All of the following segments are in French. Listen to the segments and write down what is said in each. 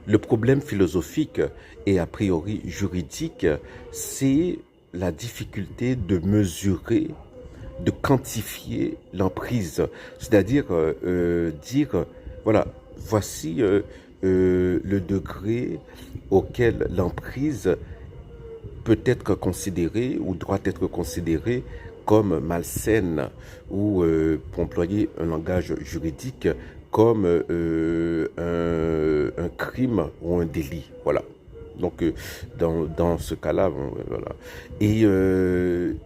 Le problème philosophique et a priori juridique, c'est la difficulté de mesurer, de quantifier l'emprise. C'est-à-dire dire, voilà, voici le degré auquel l'emprise peut être considérée ou doit être considérée comme malsaine ou, pour employer un langage juridique, comme un crime ou un délit. Voilà. Donc, dans ce cas-là, bon, voilà. Et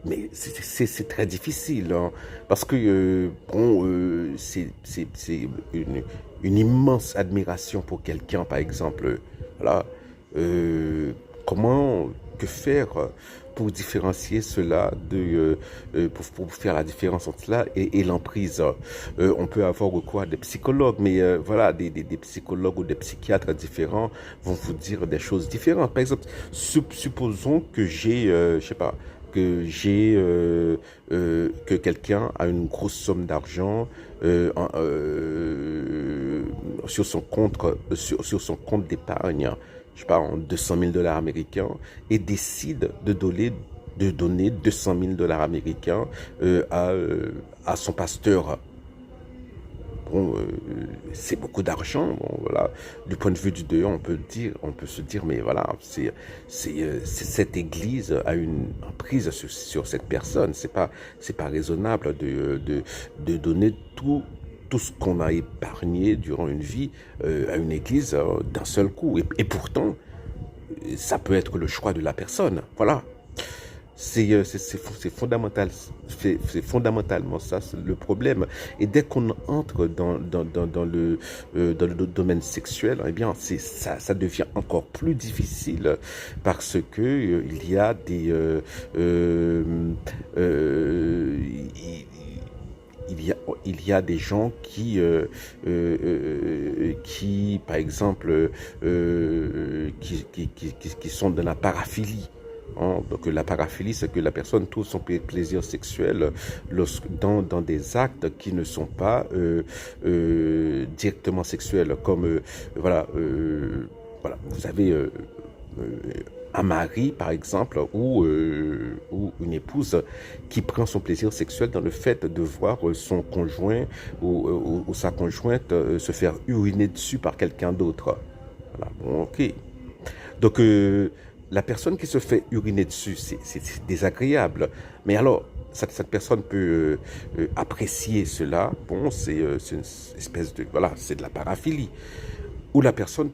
mais c'est très difficile, hein, parce que bon, c'est une immense admiration pour quelqu'un, par exemple. Voilà. Euh, comment, que faire pour différencier cela pour faire la différence entre cela et l'emprise. On peut avoir recours à des psychologues, mais voilà, des psychologues ou des psychiatres différents vont vous dire des choses différentes. Par exemple, supposons que j'ai, je sais pas, que quelqu'un a une grosse somme d'argent sur son compte sur son compte d'épargne, je sais pas, en 200 000 dollars américains, et décide de donner 200 000 dollars américains à son pasteur. Bon, c'est beaucoup d'argent. Bon, voilà. Du point de vue du dehors, on peut se dire, mais voilà, cette église a une emprise sur cette personne. C'est pas raisonnable de donner tout ce qu'on a épargné durant une vie à une église d'un seul coup. Et pourtant, ça peut être le choix de la personne. Voilà. C'est fondamental, c'est fondamentalement ça le problème. Et dès qu'on entre dans le domaine sexuel, eh bien, ça devient encore plus difficile parce que il y a il y a des gens qui par exemple, qui sont dans la paraphilie. Hein. Donc la paraphilie, c'est que la personne trouve son plaisir sexuel dans des actes qui ne sont pas directement sexuels, comme voilà, vous avez un mari, par exemple, ou une épouse qui prend son plaisir sexuel dans le fait de voir son conjoint ou sa conjointe se faire uriner dessus par quelqu'un d'autre. Voilà, bon, ok. Donc, la personne qui se fait uriner dessus, c'est désagréable. Mais alors, cette personne peut apprécier cela. Bon, c'est une espèce de... Voilà, c'est de la paraphilie. Ou la personne